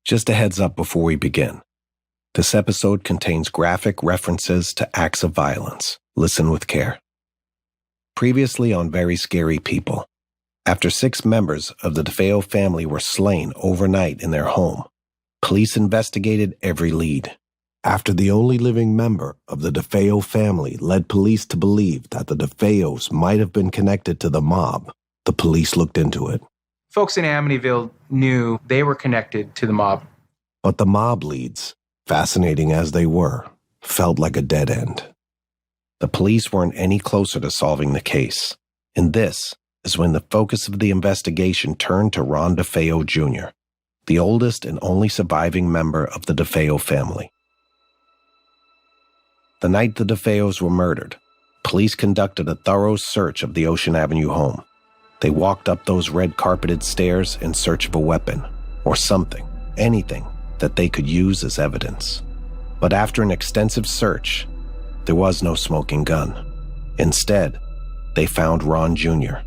Just a heads up before we begin. This episode contains graphic references to acts of violence. Listen with care. Previously on Very Scary People. After 6 members of the DeFeo family were slain overnight in their home, police investigated every lead. After the only living member of the DeFeo family led police to believe that the DeFeos might have been connected to the mob, the police looked into it. Folks in Amityville knew they were connected to the mob. But the mob leads, fascinating as they were, felt like a dead end. The police weren't any closer to solving the case, and this is when the focus of the investigation turned to Ron DeFeo Jr., the oldest and only surviving member of the DeFeo family. The night the DeFeos were murdered, police conducted a thorough search of the Ocean Avenue home. They walked up those red-carpeted stairs in search of a weapon, or something, anything, that they could use as evidence. But after an extensive search, there was no smoking gun. Instead, they found Ron Jr.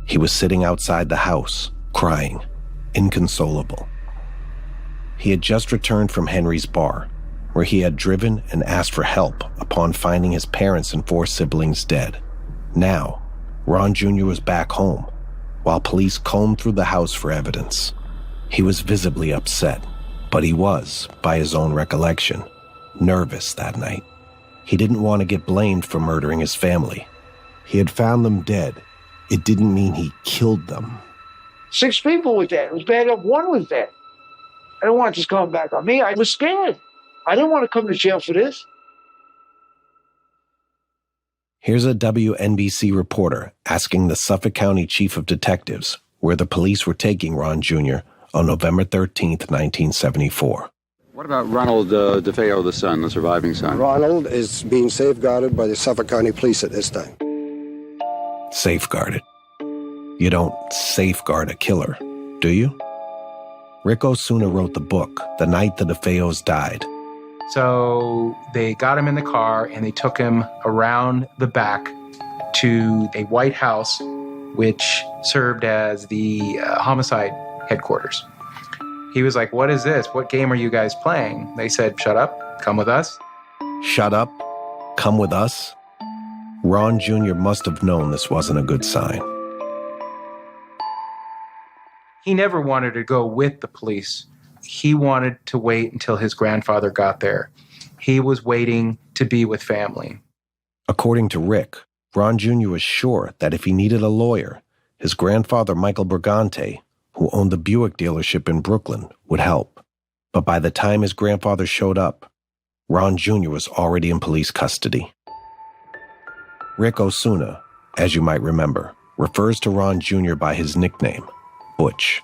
He was sitting outside the house, crying, inconsolable. He had just returned from Henry's bar, where he had driven and asked for help upon finding his parents and 4 siblings dead. Now, Ron Jr. was back home, while police combed through the house for evidence. He was visibly upset, but he was, by his own recollection, nervous that night. He didn't want to get blamed for murdering his family. He had found them dead. It didn't mean he killed them. 6 people were dead. It was bad enough 1 was dead. I don't want this coming back on me. I was scared. I didn't want to come to jail for this. Here's a WNBC reporter asking the Suffolk County Chief of Detectives where the police were taking Ron Jr. on November 13th, 1974. What about Ronald DeFeo, the son, the surviving son? Ronald is being safeguarded by the Suffolk County Police at this time. Safeguarded. You don't safeguard a killer, do you? Rick Osuna wrote the book, The Night the DeFeos Died. So they got him in the car and they took him around the back to a White House, which served as the homicide headquarters. He was like, "What is this? What game are you guys playing?" They said, "Shut up, come with us." Shut up, come with us? Ron Jr. must have known this wasn't a good sign. He never wanted to go with the police. He wanted to wait until his grandfather got there. He was waiting to be with family. According to Rick, Ron Jr. was sure that if he needed a lawyer, his grandfather Michael Brigante, who owned the Buick dealership in Brooklyn, would help. But by the time his grandfather showed up, Ron Jr. was already in police custody. Rick Osuna, as you might remember, refers to Ron Jr. by his nickname, Butch.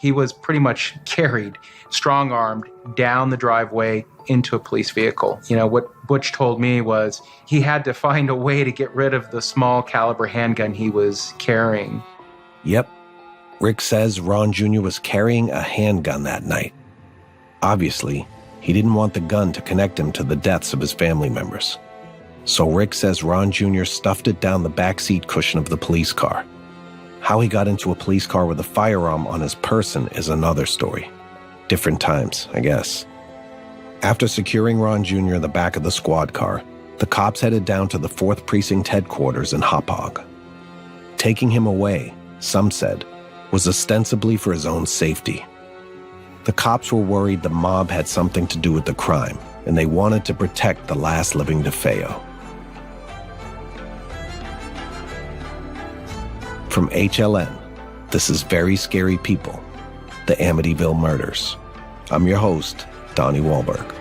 He was pretty much carried, strong-armed, down the driveway into a police vehicle. You know, what Butch told me was he had to find a way to get rid of the small caliber handgun he was carrying. Yep. Rick says Ron Jr. was carrying a handgun that night. Obviously, he didn't want the gun to connect him to the deaths of his family members. So Rick says Ron Jr. stuffed it down the backseat cushion of the police car. How he got into a police car with a firearm on his person is another story. Different times, I guess. After securing Ron Jr. in the back of the squad car, the cops headed down to the 4th Precinct headquarters in Hauppauge. Taking him away, some said, was ostensibly for his own safety. The cops were worried the mob had something to do with the crime, and they wanted to protect the last living DeFeo. From HLN, this is Very Scary People, the Amityville Murders. I'm your host, Donnie Wahlberg.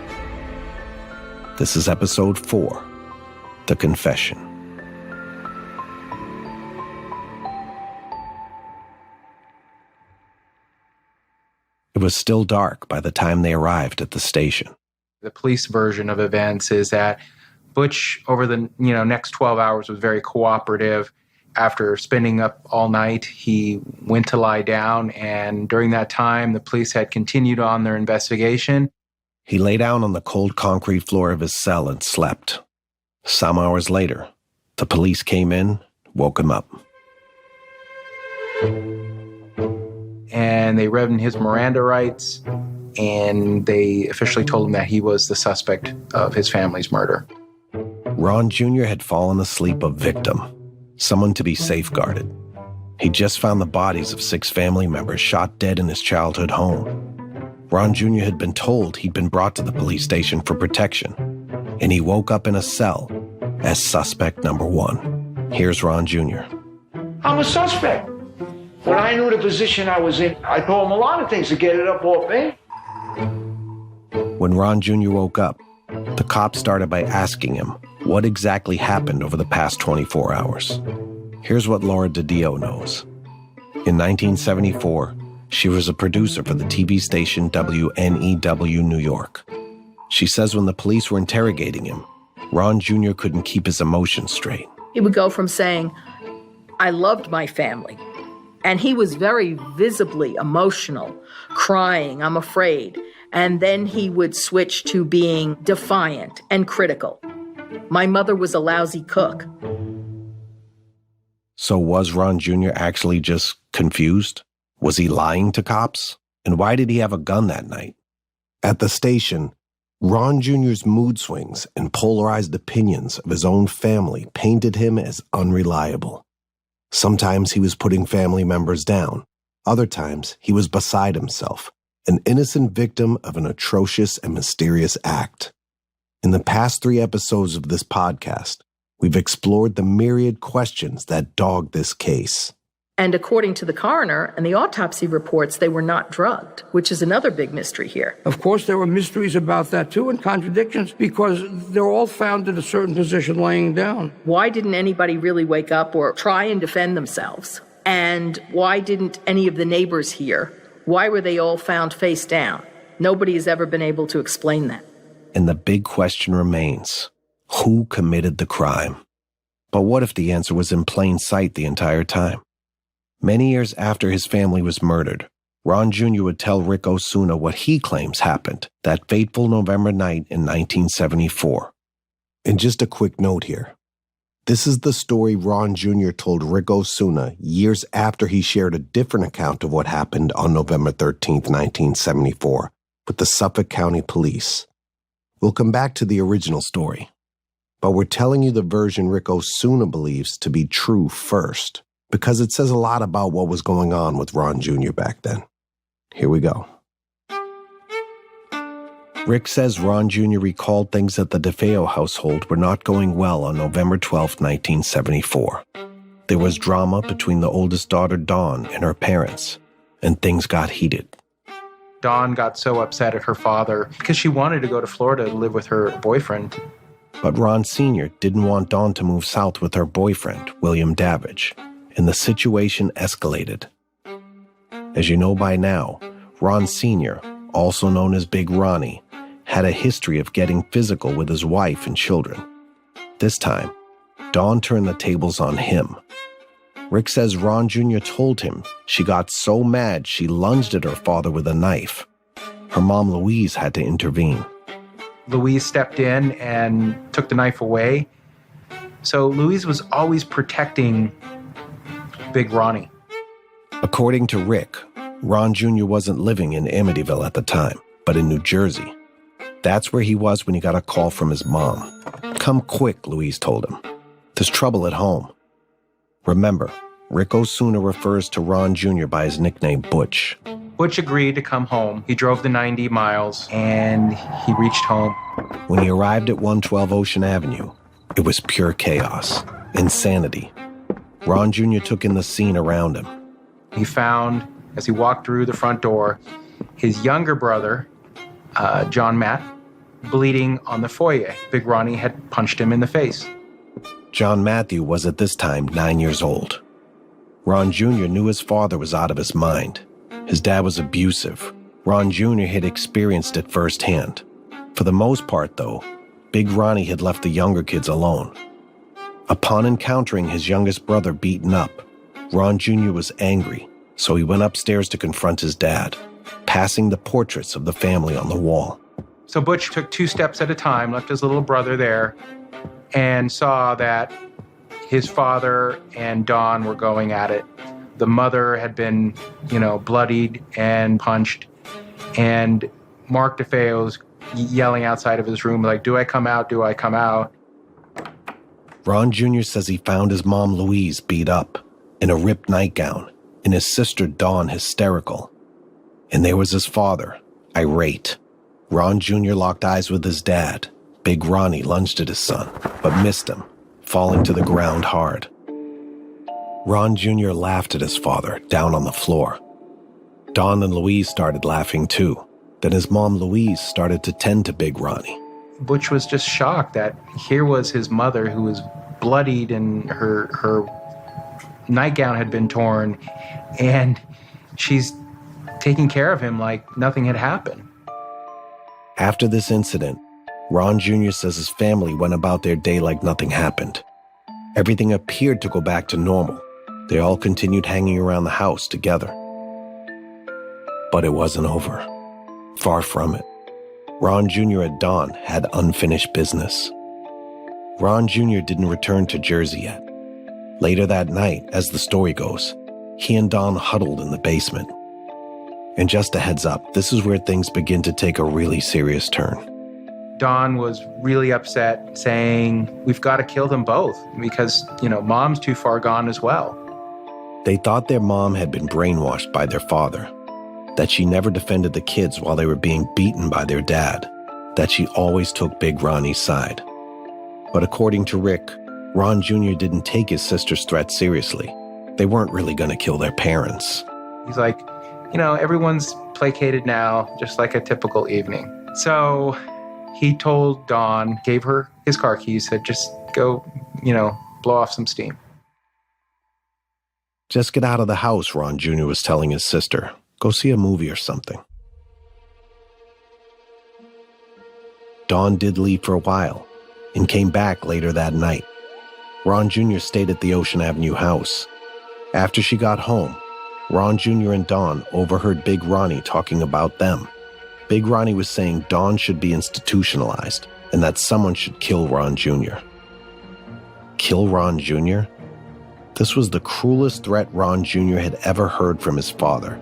This is Episode 4, The Confession. It was still dark by the time they arrived at the station. The police version of events is that Butch, over the next 12 hours, was very cooperative. After spending up all night, he went to lie down, and during that time, the police had continued on their investigation. He lay down on the cold concrete floor of his cell and slept. Some hours later, the police came in, woke him up. And they read him his Miranda rights, and they officially told him that he was the suspect of his family's murder. Ron Jr. had fallen asleep a victim, someone to be safeguarded. He just found the bodies of 6 family members shot dead in his childhood home. Ron Jr. had been told he'd been brought to the police station for protection, and he woke up in a cell as suspect number 1. Here's Ron Jr. I'm a suspect. When I knew the position I was in, I told him a lot of things to get it up off me. When Ron Jr. woke up, the cops started by asking him what exactly happened over the past 24 hours. Here's what Laura DeDeo knows. In 1974, she was a producer for the TV station WNEW New York. She says when the police were interrogating him, Ron Jr. couldn't keep his emotions straight. He would go from saying, "I loved my family," and he was very visibly emotional, crying, "I'm afraid," and then he would switch to being defiant and critical. "My mother was a lousy cook." So was Ron Jr. actually just confused? Was he lying to cops? And why did he have a gun that night? At the station, Ron Jr.'s mood swings and polarized opinions of his own family painted him as unreliable. Sometimes he was putting family members down. Other times he was beside himself, an innocent victim of an atrocious and mysterious act. In the past 3 episodes of this podcast, we've explored the myriad questions that dog this case. And according to the coroner and the autopsy reports, they were not drugged, which is another big mystery here. Of course, there were mysteries about that, too, and contradictions, because they're all found in a certain position laying down. Why didn't anybody really wake up or try and defend themselves? And why didn't any of the neighbors hear? Why were they all found face down? Nobody has ever been able to explain that. And the big question remains, who committed the crime? But what if the answer was in plain sight the entire time? Many years after his family was murdered, Ron Jr. would tell Rick Osuna what he claims happened that fateful November night in 1974. And just a quick note here. This is the story Ron Jr. told Rick Osuna years after he shared a different account of what happened on November 13th, 1974, with the Suffolk County Police. We'll come back to the original story, but we're telling you the version Rick Osuna believes to be true first, because it says a lot about what was going on with Ron Jr. back then. Here we go. Rick says Ron Jr. recalled things at the DeFeo household were not going well on November 12, 1974. There was drama between the oldest daughter, Dawn, and her parents, and things got heated. Dawn got so upset at her father because she wanted to go to Florida to live with her boyfriend. But Ron Sr. didn't want Dawn to move south with her boyfriend, William Davidge, and the situation escalated. As you know by now, Ron Sr., also known as Big Ronnie, had a history of getting physical with his wife and children. This time, Dawn turned the tables on him. Rick says Ron Jr. told him she got so mad she lunged at her father with a knife. Her mom, Louise, had to intervene. Louise stepped in and took the knife away. So Louise was always protecting Big Ronnie. According to Rick, Ron Jr. wasn't living in Amityville at the time, but in New Jersey. That's where he was when he got a call from his mom. "Come quick," Louise told him. "There's trouble at home." Remember, Rick Osuna refers to Ron Jr. by his nickname Butch. Butch agreed to come home. He drove the 90 miles and he reached home. When he arrived at 112 Ocean Avenue, it was pure chaos, insanity. Ron Jr. took in the scene around him. He found, as he walked through the front door, his younger brother, John Matt, bleeding on the foyer. Big Ronnie had punched him in the face. John Matthew was at this time 9 years old. Ron Jr. knew his father was out of his mind. His dad was abusive. Ron Jr. had experienced it firsthand. For the most part, though, Big Ronnie had left the younger kids alone. Upon encountering his youngest brother beaten up, Ron Jr. was angry, so he went upstairs to confront his dad, passing the portraits of the family on the wall. So Butch took 2 steps at a time, left his little brother there, and saw that his father and Dawn were going at it. The mother had been, bloodied and punched, and Mark DeFeo's yelling outside of his room, like, do I come out? Do I come out? Ron Jr. says he found his mom Louise beat up, in a ripped nightgown, and his sister Dawn hysterical. And there was his father, irate. Ron Jr. locked eyes with his dad. Big Ronnie lunged at his son, but missed him, falling to the ground hard. Ron Jr. laughed at his father, down on the floor. Dawn and Louise started laughing too. Then his mom Louise started to tend to Big Ronnie. Butch was just shocked that here was his mother who was bloodied and her nightgown had been torn, and she's taking care of him like nothing had happened. After this incident, Ron Jr. says his family went about their day like nothing happened. Everything appeared to go back to normal. They all continued hanging around the house together. But it wasn't over. Far from it. Ron Jr. and Dawn had unfinished business. Ron Jr. didn't return to Jersey yet. Later that night, as the story goes, he and Dawn huddled in the basement. And just a heads up, this is where things begin to take a really serious turn. Dawn was really upset, saying, we've got to kill them both because, mom's too far gone as well. They thought their mom had been brainwashed by their father, that she never defended the kids while they were being beaten by their dad, that she always took Big Ronnie's side. But according to Rick, Ron Jr. didn't take his sister's threat seriously. They weren't really going to kill their parents. He's like, everyone's placated now, just like a typical evening. So he told Dawn, gave her his car keys, said, just go, blow off some steam. Just get out of the house, Ron Jr. was telling his sister. Go see a movie or something. Dawn did leave for a while and came back later that night. Ron Jr. stayed at the Ocean Avenue house. After she got home, Ron Jr. and Dawn overheard Big Ronnie talking about them. Big Ronnie was saying Dawn should be institutionalized and that someone should kill Ron Jr. Kill Ron Jr.? This was the cruelest threat Ron Jr. had ever heard from his father.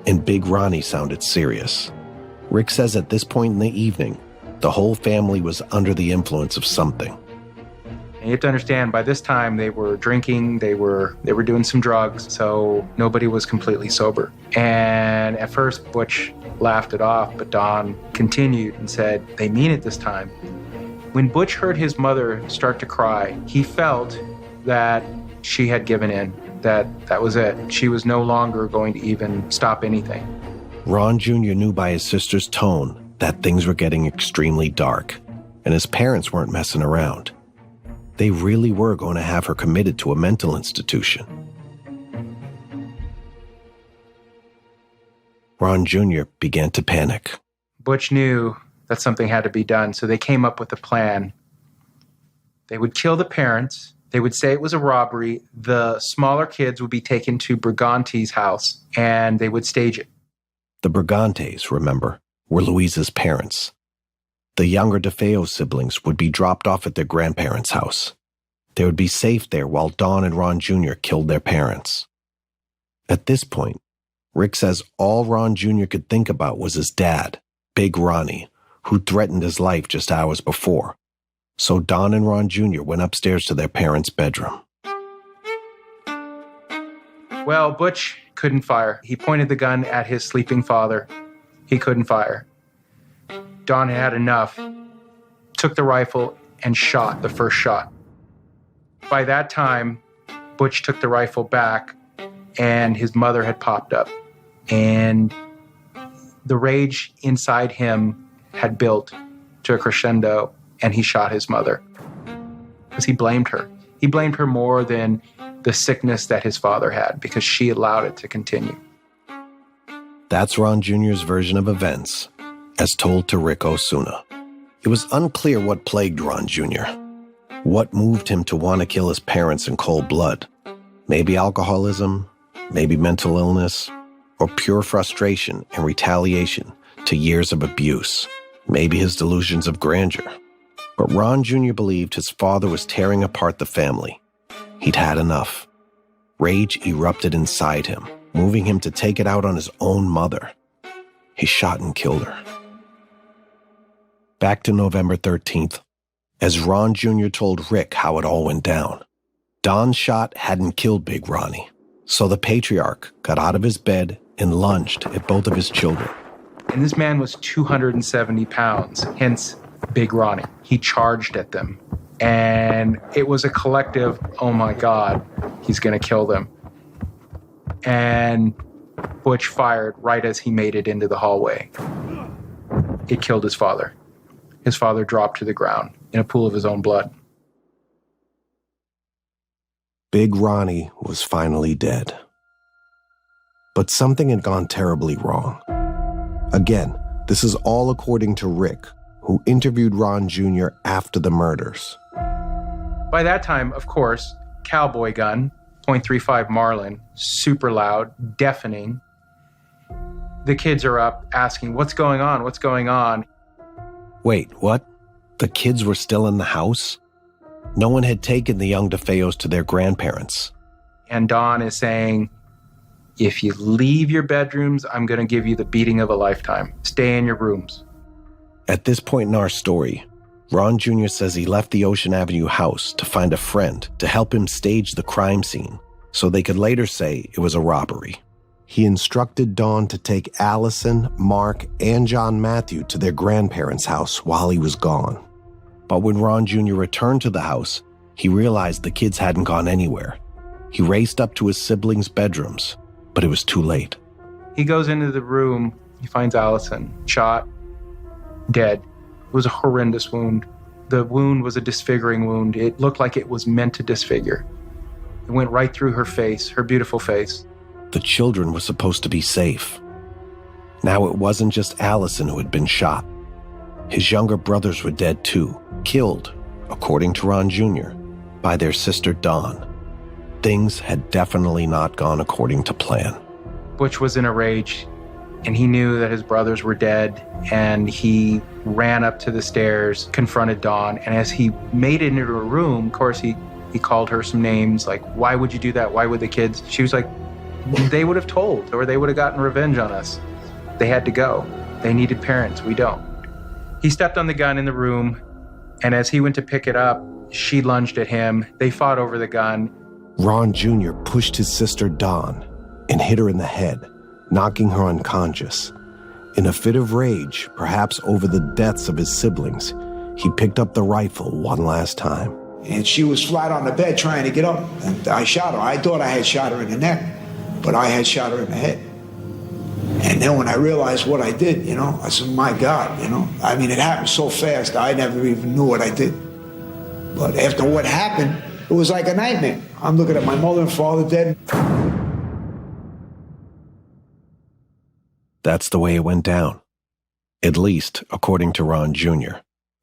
And Big Ronnie sounded serious. Rick says at this point in the evening, the whole family was under the influence of something. And you have to understand, by this time they were drinking, they were doing some drugs, so nobody was completely sober. And at first Butch laughed it off, but Dawn continued and said, they mean it this time. When Butch heard his mother start to cry, he felt that she had given in, that was it. She was no longer going to even stop anything. Ron Jr. knew by his sister's tone that things were getting extremely dark, and his parents weren't messing around. They really were going to have her committed to a mental institution. Ron Jr. began to panic. Butch knew that something had to be done, so they came up with a plan. They would kill the parents. They would say it was a robbery. The smaller kids would be taken to Brigante's house, and they would stage it. The Brigantes, remember, were Louise's parents. The younger DeFeo siblings would be dropped off at their grandparents' house. They would be safe there while Dawn and Ron Jr. killed their parents. At this point, Rick says all Ron Jr. could think about was his dad, Big Ronnie, who threatened his life just hours before. So Dawn and Ron Jr. went upstairs to their parents' bedroom. Well, Butch couldn't fire. He pointed the gun at his sleeping father. He couldn't fire. Dawn had enough, took the rifle, and shot the first shot. By that time, Butch took the rifle back, and his mother had popped up. And the rage inside him had built to a crescendo, and he shot his mother because he blamed her. He blamed her more than the sickness that his father had because she allowed it to continue. That's Ron Jr.'s version of events, as told to Rick Osuna. It was unclear what plagued Ron Jr., what moved him to want to kill his parents in cold blood. Maybe alcoholism, maybe mental illness, or pure frustration and retaliation to years of abuse. Maybe his delusions of grandeur. But Ron Jr. believed his father was tearing apart the family. He'd had enough. Rage erupted inside him, moving him to take it out on his own mother. He shot and killed her. Back to November 13th, as Ron Jr. told Rick how it all went down. Don's shot hadn't killed Big Ronnie, so the patriarch got out of his bed and lunged at both of his children. And this man was 270 pounds, hence Big Ronnie. He charged at them. And it was a collective, oh my God, he's going to kill them. And Butch fired right as he made it into the hallway. It killed his father. His father dropped to the ground in a pool of his own blood. Big Ronnie was finally dead. But something had gone terribly wrong. Again, this is all according to Rick, who interviewed Ron Jr. after the murders. By that time, of course, cowboy gun, .35 Marlin, super loud, deafening. The kids are up asking, what's going on? What's going on? Wait, what? The kids were still in the house? No one had taken the young DeFeos to their grandparents. And Don is saying, if you leave your bedrooms, I'm going to give you the beating of a lifetime. Stay in your rooms. At this point in our story, Ron Jr. says he left the Ocean Avenue house to find a friend to help him stage the crime scene so they could later say it was a robbery. He instructed Don to take Allison, Mark, and John Matthew to their grandparents' house while he was gone. But when Ron Jr. returned to the house, he realized the kids hadn't gone anywhere. He raced up to his siblings' bedrooms, but it was too late. He goes into the room, he finds Allison, shot, dead. It was a horrendous wound. The wound was a disfiguring wound. It looked like it was meant to disfigure. It went right through her face, her beautiful face. The children were supposed to be safe. Now it wasn't just Allison who had been shot. His younger brothers were dead too, killed, according to Ron Jr., by their sister Dawn. Things had definitely not gone according to plan. Butch was in a rage, and he knew that his brothers were dead, and he ran up to the stairs, confronted Dawn, and as he made it into her room, of course, he called her some names, like, why would you do that? Why would the kids? She was like, they would have told, or they would have gotten revenge on us. They had to go. They needed parents. We don't. He stepped on the gun in the room, and as he went to pick it up, she lunged at him. They fought over the gun. Ron Jr. pushed his sister Dawn and hit her in the head, knocking her unconscious. In a fit of rage, perhaps over the deaths of his siblings, he picked up the rifle one last time. And she was flat on the bed trying to get up, and I shot her. I thought I had shot her in the neck, but I had shot her in the head. And then when I realized what I did, I said, my God, I mean, it happened so fast, I never even knew what I did. But after what happened, it was like a nightmare. I'm looking at my mother and father dead. That's the way it went down. At least, according to Ron Jr.,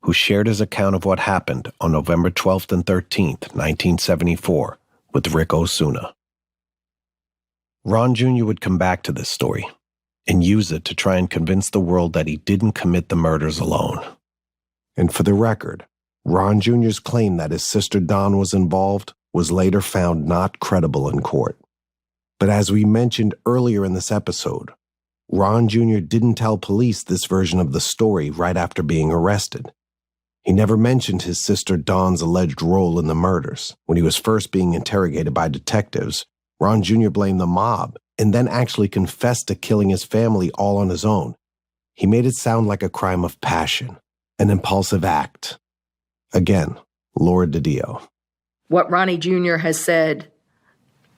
who shared his account of what happened on November 12th and 13th, 1974, with Rick Osuna. Ron Jr. would come back to this story and use it to try and convince the world that he didn't commit the murders alone. And for the record, Ron Jr.'s claim that his sister Dawn was involved was later found not credible in court. But as we mentioned earlier in this episode, Ron Jr. didn't tell police this version of the story right after being arrested. He never mentioned his sister Dawn's alleged role in the murders. When he was first being interrogated by detectives, Ron Jr. blamed the mob and then actually confessed to killing his family all on his own. He made it sound like a crime of passion, an impulsive act. Again, Laura DiDio. What Ronnie Jr. has said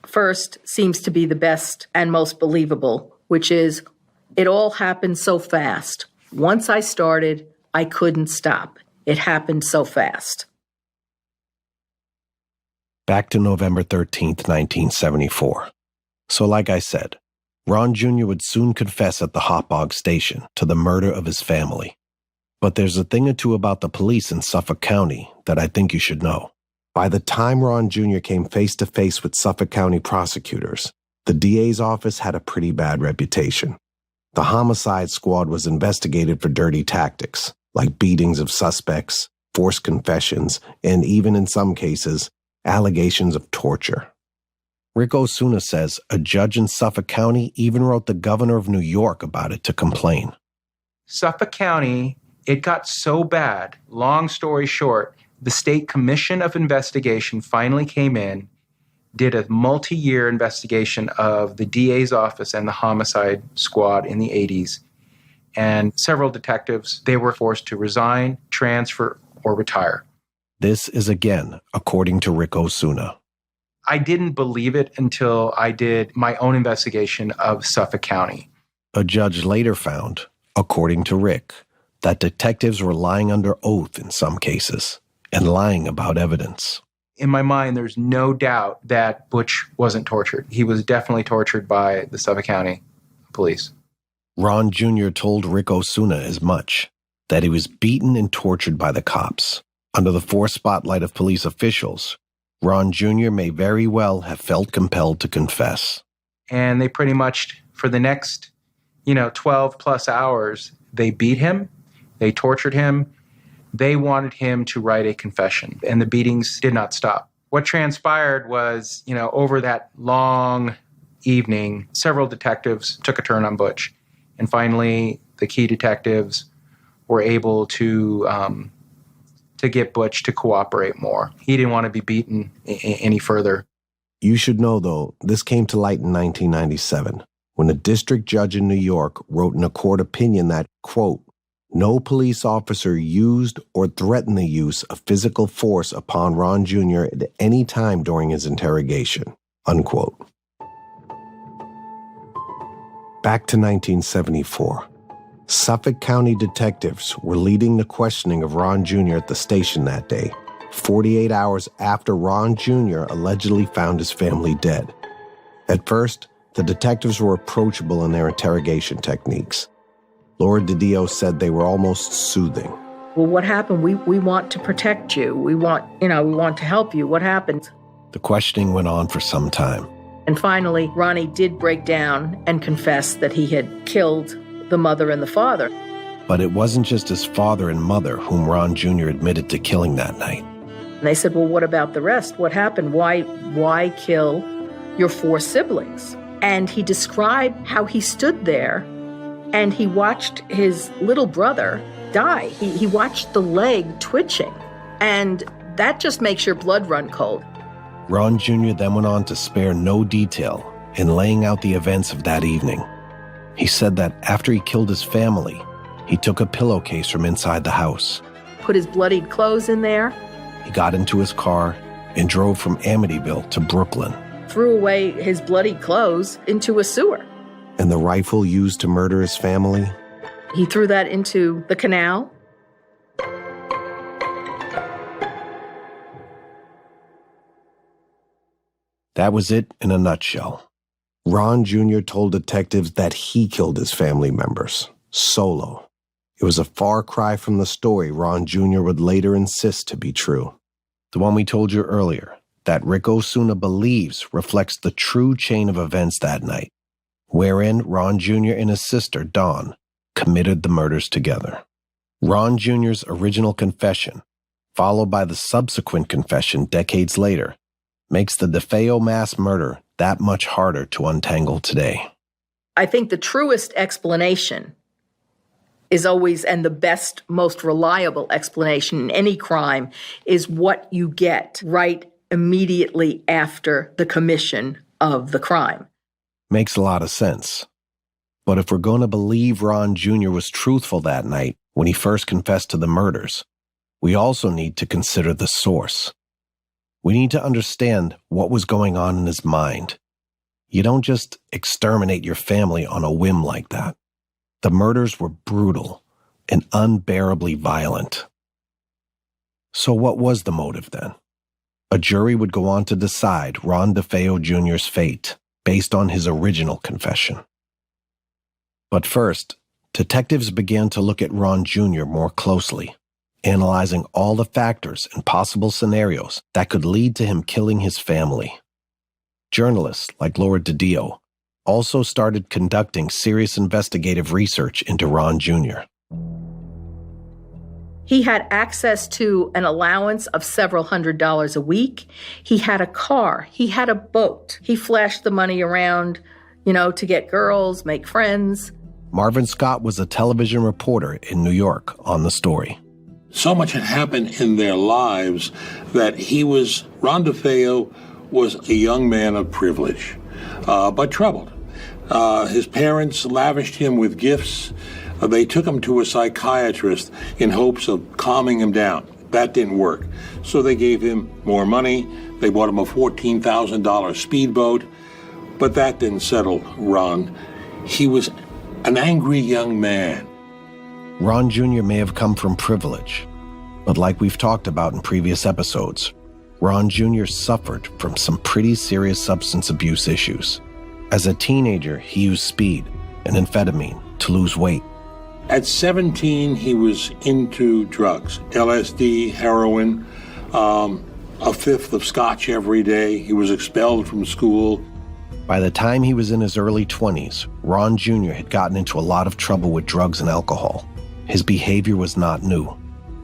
first seems to be the best and most believable, which is, it all happened so fast. Once I started, I couldn't stop. It happened so fast. Back to November 13th, 1974. So like I said, Ron Jr. would soon confess at the Hot Bog Station to the murder of his family. But there's a thing or two about the police in Suffolk County that I think you should know. By the time Ron Jr. came face to face with Suffolk County prosecutors, the DA's office had a pretty bad reputation. The homicide squad was investigated for dirty tactics, like beatings of suspects, forced confessions, and even in some cases, allegations of torture. Rick Osuna says a judge in Suffolk County even wrote the governor of New York about it to complain. Suffolk County It got so bad, long story short, the State Commission of Investigation finally came in, did a multi-year investigation of the DA's office and the homicide squad in the 80s. And several detectives, they were forced to resign, transfer, or retire. This is again according to Rick Osuna. I didn't believe it until I did my own investigation of Suffolk County. A judge later found, according to Rick, that detectives were lying under oath in some cases and lying about evidence. In my mind, there's no doubt that Butch wasn't tortured. He was definitely tortured by the Suffolk County police. Ron Jr. told Rick Osuna as much, that he was beaten and tortured by the cops. Under the forced spotlight of police officials, Ron Jr. may very well have felt compelled to confess. And they pretty much, for the next, 12 plus hours, they beat him, they tortured him, they wanted him to write a confession, and the beatings did not stop. What transpired was, over that long evening, several detectives took a turn on Butch. And finally, the key detectives were able to get Butch to cooperate more. He didn't want to be beaten any further. You should know, though, this came to light in 1997, when a district judge in New York wrote in a court opinion that, quote, no police officer used or threatened the use of physical force upon Ron Jr. at any time during his interrogation, unquote. Back to 1974. Suffolk County detectives were leading the questioning of Ron Jr. at the station that day, 48 hours after Ron Jr. allegedly found his family dead. At first, the detectives were approachable in their interrogation techniques. Laura DeDeo said they were almost soothing. Well, what happened? We want to protect you. We want to help you. What happened? The questioning went on for some time. And finally, Ronnie did break down and confess that he had killed the mother and the father. But it wasn't just his father and mother whom Ron Jr. admitted to killing that night. And they said, well, what about the rest? What happened? Why kill your 4 siblings? And he described how he stood there and he watched his little brother die. He watched the leg twitching. And that just makes your blood run cold. Ron Jr. then went on to spare no detail in laying out the events of that evening. He said that after he killed his family, he took a pillowcase from inside the house. Put his bloodied clothes in there. He got into his car and drove from Amityville to Brooklyn. Threw away his bloodied clothes into a sewer. And the rifle used to murder his family? He threw that into the canal. That was it in a nutshell. Ron Jr. told detectives that he killed his family members, solo. It was a far cry from the story Ron Jr. would later insist to be true. The one we told you earlier, that Rick Osuna believes reflects the true chain of events that night, wherein Ron Jr. and his sister, Dawn, committed the murders together. Ron Jr.'s original confession, followed by the subsequent confession decades later, makes the DeFeo mass murder that much harder to untangle today. I think the truest explanation is always, and the best, most reliable explanation in any crime, is what you get right immediately after the commission of the crime. Makes a lot of sense. But if we're going to believe Ron Jr. was truthful that night when he first confessed to the murders, we also need to consider the source. We need to understand what was going on in his mind. You don't just exterminate your family on a whim like that. The murders were brutal and unbearably violent. So what was the motive then? A jury would go on to decide Ron DeFeo Jr.'s fate based on his original confession. But first, detectives began to look at Ron Jr. more closely, analyzing all the factors and possible scenarios that could lead to him killing his family. Journalists like Laura DeDeo also started conducting serious investigative research into Ron Jr. He had access to an allowance of several $100s a week. He had a car. He had a boat. He flashed the money around, to get girls, make friends. Marvin Scott was a television reporter in New York on the story. So much had happened in their lives that Ron DeFeo was a young man of privilege, but troubled. His parents lavished him with gifts. They took him to a psychiatrist in hopes of calming him down. That didn't work. So they gave him more money. They bought him a $14,000 speedboat. But that didn't settle Ron. He was an angry young man. Ron Jr. may have come from privilege, but like we've talked about in previous episodes, Ron Jr. suffered from some pretty serious substance abuse issues. As a teenager, he used speed and amphetamine to lose weight. At 17, he was into drugs, LSD, heroin, a fifth of scotch every day. He was expelled from school. By the time he was in his early 20s, Ron Jr. had gotten into a lot of trouble with drugs and alcohol. His behavior was not new.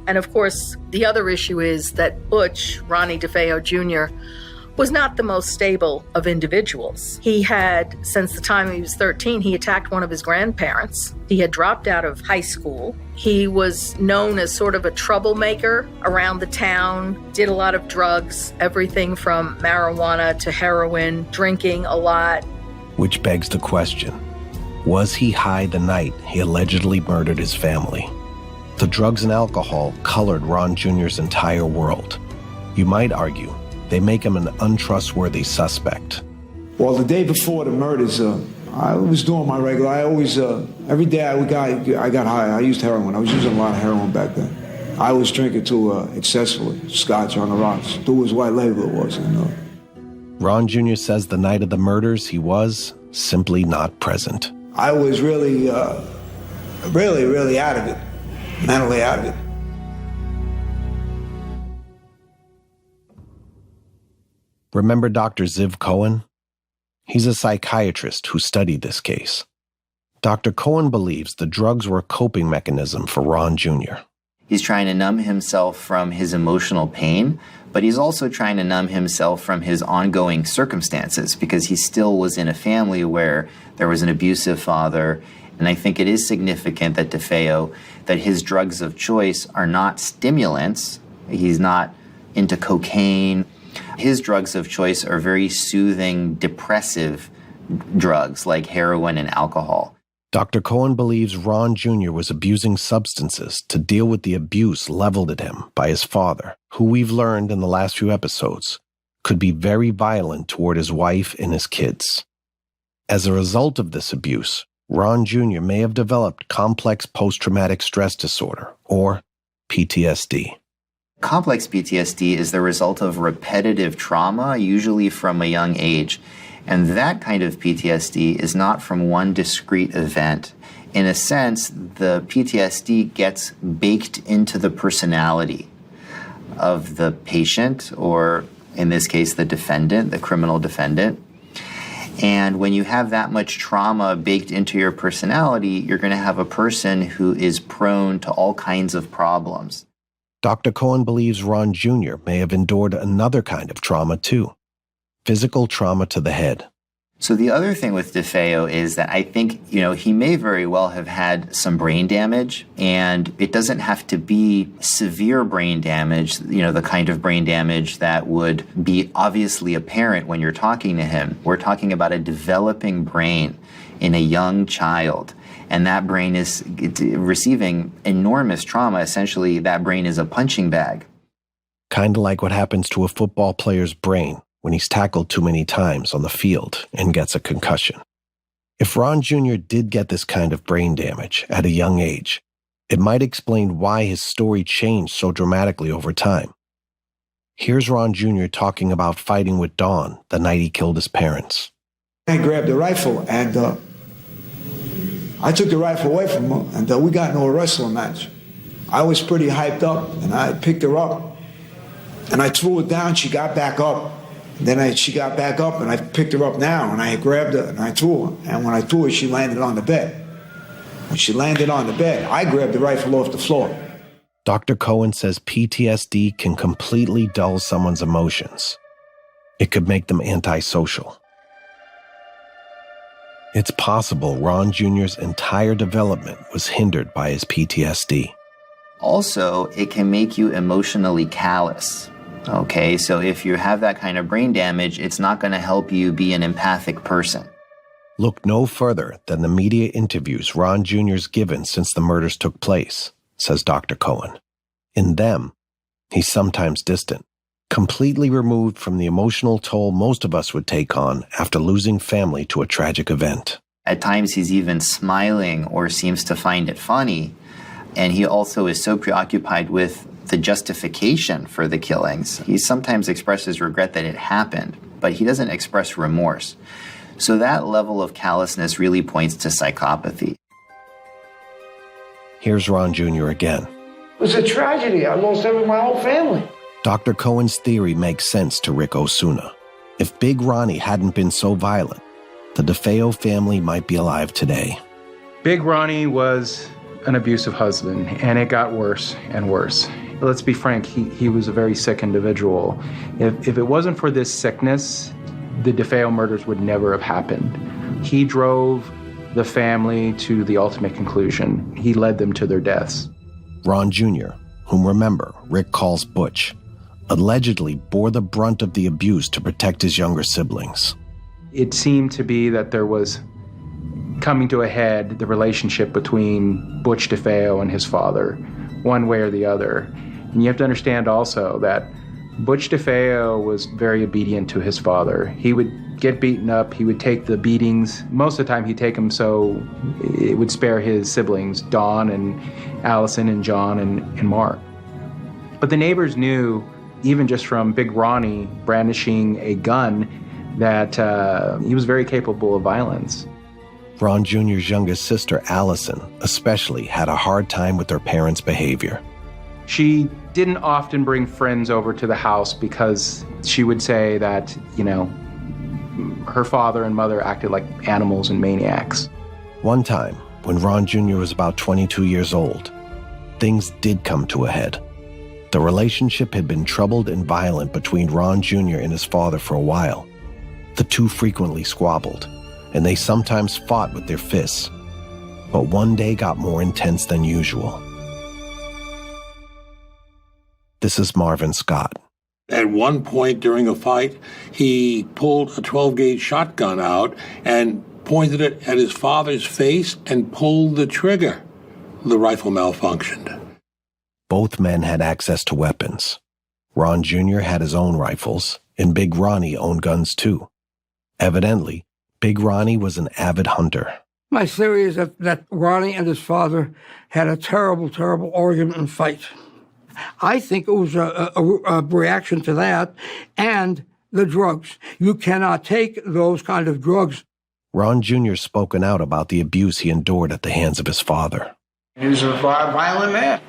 And of course, the other issue is that Butch, Ronnie DeFeo Jr., was not the most stable of individuals. He had, since the time he was 13, he attacked one of his grandparents. He had dropped out of high school. He was known as sort of a troublemaker around the town, did a lot of drugs, everything from marijuana to heroin, drinking a lot. Which begs the question, was he high the night he allegedly murdered his family? The drugs and alcohol colored Ron Jr.'s entire world. You might argue they make him an untrustworthy suspect. Well, the day before the murders, I was doing my regular. I always, every day I got high. I used heroin. I was using a lot of heroin back then. I was drinking too excessively, scotch on the rocks. It was white label it was, you know. Ron Jr. says the night of the murders, he was simply not present. I was really out of it, mentally out of it. Remember Dr. Ziv Cohen? He's a psychiatrist who studied this case. Dr. Cohen believes the drugs were a coping mechanism for Ron Jr. He's trying to numb himself from his emotional pain, but he's also trying to numb himself from his ongoing circumstances because he still was in a family where there was an abusive father. And I think it is significant that DeFeo, that his drugs of choice are not stimulants. He's not into cocaine. His drugs of choice are very soothing, depressive drugs like heroin and alcohol. Dr. Cohen believes Ron Jr. was abusing substances to deal with the abuse leveled at him by his father, who we've learned in the last few episodes could be very violent toward his wife and his kids. As a result of this abuse, Ron Jr. may have developed complex post-traumatic stress disorder, or PTSD. Complex PTSD is the result of repetitive trauma, usually from a young age. And that kind of PTSD is not from one discrete event. In a sense, the PTSD gets baked into the personality of the patient, or in this case, the defendant, the criminal defendant. And when you have that much trauma baked into your personality, you're going to have a person who is prone to all kinds of problems. Dr. Cohen believes Ron Jr. may have endured another kind of trauma too. Physical trauma to the head. So the other thing with DeFeo is that I think, he may very well have had some brain damage, and it doesn't have to be severe brain damage, the kind of brain damage that would be obviously apparent when you're talking to him. We're talking about a developing brain in a young child, and that brain is receiving enormous trauma. Essentially, that brain is a punching bag. Kind of like what happens to a football player's brain when he's tackled too many times on the field and gets a concussion. If Ron Jr. did get this kind of brain damage at a young age, it might explain why his story changed so dramatically over time. Here's Ron Jr. talking about fighting with Dawn the night he killed his parents. I grabbed the rifle and I took the rifle away from her and we got into a wrestling match. I was pretty hyped up and I picked her up and I threw it down. She got back up. Then she got back up, and I picked her up now, and I grabbed her, and I threw her. And when I threw her, she landed on the bed. When she landed on the bed, I grabbed the rifle off the floor. Dr. Cohen says PTSD can completely dull someone's emotions. It could make them antisocial. It's possible Ron Jr.'s entire development was hindered by his PTSD. Also, it can make you emotionally callous. Okay, so if you have that kind of brain damage, it's not going to help you be an empathic person. Look no further than the media interviews Ron Jr.'s given since the murders took place, says Dr. Cohen. In them, he's sometimes distant, completely removed from the emotional toll most of us would take on after losing family to a tragic event. At times, he's even smiling or seems to find it funny. And he also is so preoccupied with the justification for the killings. He sometimes expresses regret that it happened, but he doesn't express remorse. So that level of callousness really points to psychopathy. Here's Ron Jr. again. It was a tragedy. I lost my whole family. Dr. Cohen's theory makes sense to Rick Osuna. If Big Ronnie hadn't been so violent, the DeFeo family might be alive today. Big Ronnie was an abusive husband, and it got worse and worse. Let's be frank, he was a very sick individual. If it wasn't for this sickness, the DeFeo murders would never have happened. He drove the family to the ultimate conclusion. He led them to their deaths. Ron Jr., whom remember Rick calls Butch, allegedly bore the brunt of the abuse to protect his younger siblings. It seemed to be that there was coming to a head the relationship between Butch DeFeo and his father, one way or the other. And you have to understand also that Butch DeFeo was very obedient to his father. He would get beaten up, he would take the beatings. Most of the time he'd take them so it would spare his siblings, Dawn and Allison and John and Mark. But the neighbors knew, even just from Big Ronnie brandishing a gun, that he was very capable of violence. Ron Jr.'s youngest sister, Allison, especially had a hard time with her parents' behavior. She didn't often bring friends over to the house because she would say that, her father and mother acted like animals and maniacs. One time, when Ron Jr. was about 22 years old, things did come to a head. The relationship had been troubled and violent between Ron Jr. and his father for a while. The two frequently squabbled, and they sometimes fought with their fists. But one day got more intense than usual. This is Marvin Scott. At one point during a fight, he pulled a 12-gauge shotgun out and pointed it at his father's face and pulled the trigger. The rifle malfunctioned. Both men had access to weapons. Ron Jr. had his own rifles, and Big Ronnie owned guns too. Evidently, Big Ronnie was an avid hunter. My theory is that Ronnie and his father had a terrible, terrible argument and fight. I think it was a reaction to that and the drugs. You cannot take those kind of drugs. Ron Jr. spoken out about the abuse he endured at the hands of his father. He was a violent man.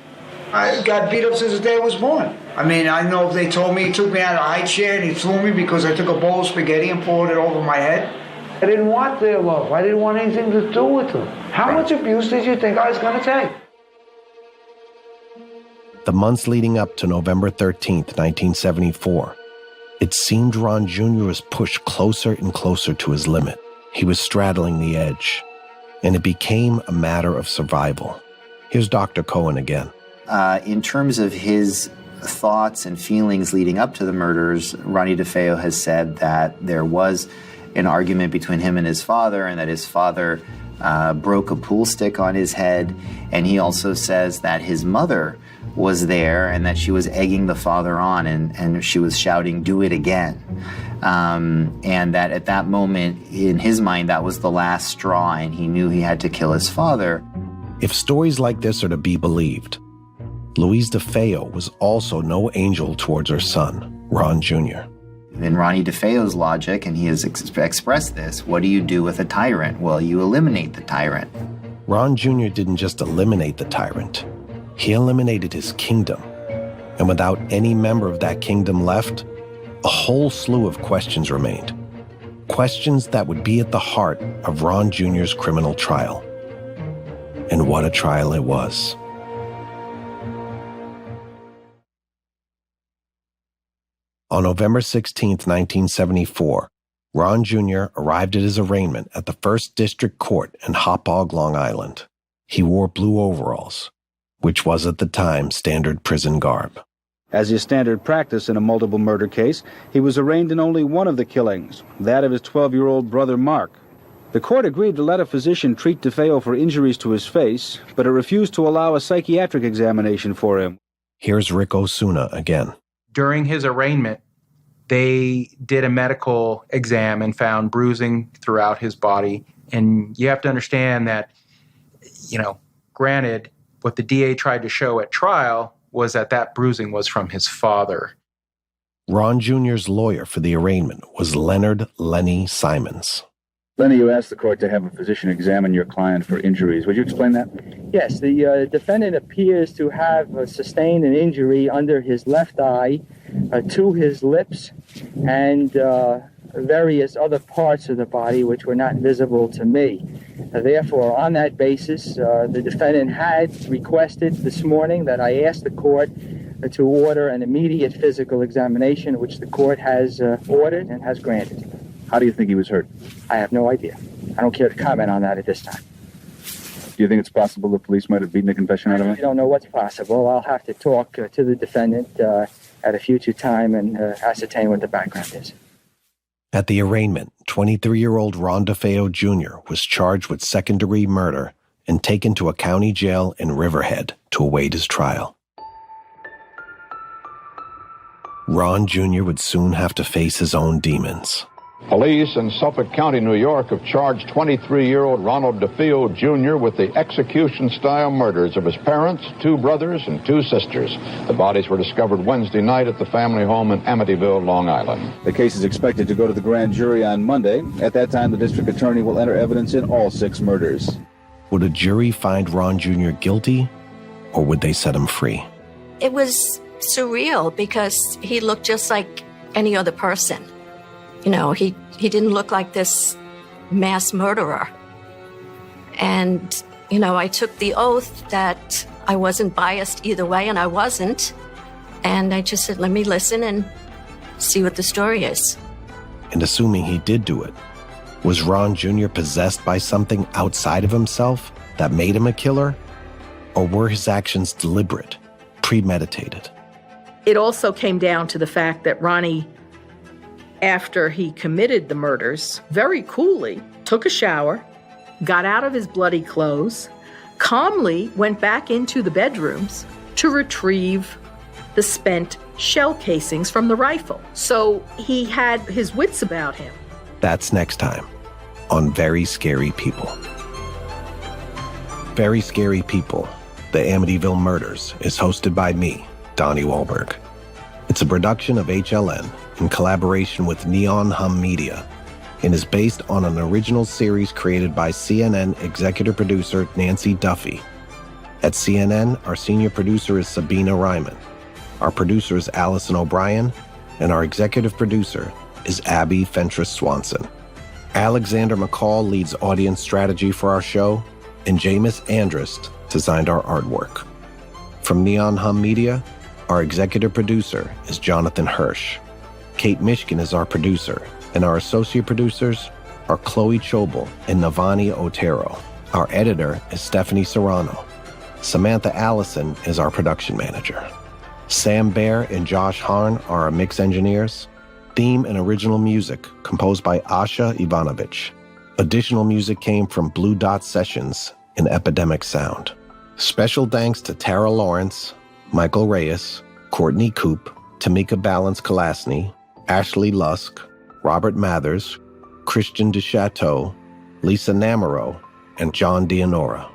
I got beat up since the day I was born. I mean, I know if they told me, he took me out of a high chair and he threw me because I took a bowl of spaghetti and poured it over my head. I didn't want their love. I didn't want anything to do with them. How much abuse did you think I was going to take? The months leading up to November 13th, 1974, it seemed Ron Jr. was pushed closer and closer to his limit. He was straddling the edge, and it became a matter of survival. Here's Dr. Cohen again. In terms of his thoughts and feelings leading up to the murders, Ronnie DeFeo has said that there was an argument between him and his father, and that his father broke a pool stick on his head. And he also says that his mother was there and that she was egging the father on, and she was shouting, "Do it again." And that at that moment, in his mind, that was the last straw, and he knew he had to kill his father. If stories like this are to be believed, Louise DeFeo was also no angel towards her son, Ron Jr. In Ronnie DeFeo's logic, and he has expressed this, what do you do with a tyrant? Well, you eliminate the tyrant. Ron Jr. didn't just eliminate the tyrant. He eliminated his kingdom. And without any member of that kingdom left, a whole slew of questions remained. Questions that would be at the heart of Ron Jr.'s criminal trial. And what a trial it was. On November 16, 1974, Ron Jr. arrived at his arraignment at the 1st District Court in Hauppauge, Long Island. He wore blue overalls, which was at the time standard prison garb. As is standard practice in a multiple murder case, he was arraigned in only one of the killings, that of his 12-year-old brother Mark. The court agreed to let a physician treat DeFeo for injuries to his face, but it refused to allow a psychiatric examination for him. Here's Rick Osuna again. During his arraignment, they did a medical exam and found bruising throughout his body. And you have to understand that, granted, what the DA tried to show at trial was that bruising was from his father. Ron Jr.'s lawyer for the arraignment was Leonard Lenny Simons. Lenny, you asked the court to have a physician examine your client for injuries. Would you explain that? Yes, the defendant appears to have sustained an injury under his left eye, to his lips, and various other parts of the body which were not visible to me. Therefore, on that basis, the defendant had requested this morning that I ask the court to order an immediate physical examination, which the court has ordered and has granted. How do you think he was hurt? I have no idea. I don't care to comment on that at this time. Do you think it's possible the police might have beaten a confession out of him? I don't know what's possible. I'll have to talk to the defendant at a future time and ascertain what the background is. At the arraignment, 23-year-old Ron DeFeo Jr. was charged with second-degree murder and taken to a county jail in Riverhead to await his trial. Ron Jr. would soon have to face his own demons. Police in Suffolk County, New York, have charged 23-year-old Ronald DeFeo Jr. with the execution-style murders of his parents, 2 brothers, and 2 sisters. The bodies were discovered Wednesday night at the family home in Amityville, Long Island. The case is expected to go to the grand jury on Monday. At that time, the district attorney will enter evidence in all 6 murders. Would a jury find Ron Jr. guilty, or would they set him free? It was surreal because he looked just like any other person. He didn't look like this mass murderer. And, I took the oath that I wasn't biased either way, and I wasn't. And I just said, let me listen and see what the story is. And assuming he did do it, was Ron Jr. possessed by something outside of himself that made him a killer? Or were his actions deliberate, premeditated? It also came down to the fact that Ronnie, after he committed the murders, very coolly took a shower, got out of his bloody clothes, calmly went back into the bedrooms to retrieve the spent shell casings from the rifle. So he had his wits about him. That's next time on Very Scary People. Very Scary People, The Amityville Murders, is hosted by me, Donnie Wahlberg. It's a production of HLN in collaboration with Neon Hum Media and is based on an original series created by CNN executive producer Nancy Duffy. At CNN, our senior producer is Sabina Ryman. Our producer is Allison O'Brien, and our executive producer is Abby Fentress Swanson. Alexander McCall leads audience strategy for our show, and Jameis Andrist designed our artwork. From Neon Hum Media, our executive producer is Jonathan Hirsch. Kate Mishkin is our producer, and our associate producers are Chloe Chobel and Navani Otero. Our editor is Stephanie Serrano. Samantha Allison is our production manager. Sam Baer and Josh Harn are our mix engineers. Theme and original music composed by Asha Ivanovich. Additional music came from Blue Dot Sessions and Epidemic Sound. Special thanks to Tara Lawrence, Michael Reyes, Courtney Coop, Tamika Balance-Kalasny, Ashley Lusk, Robert Mathers, Christian DeChateau, Lisa Namaro, and John Dianora.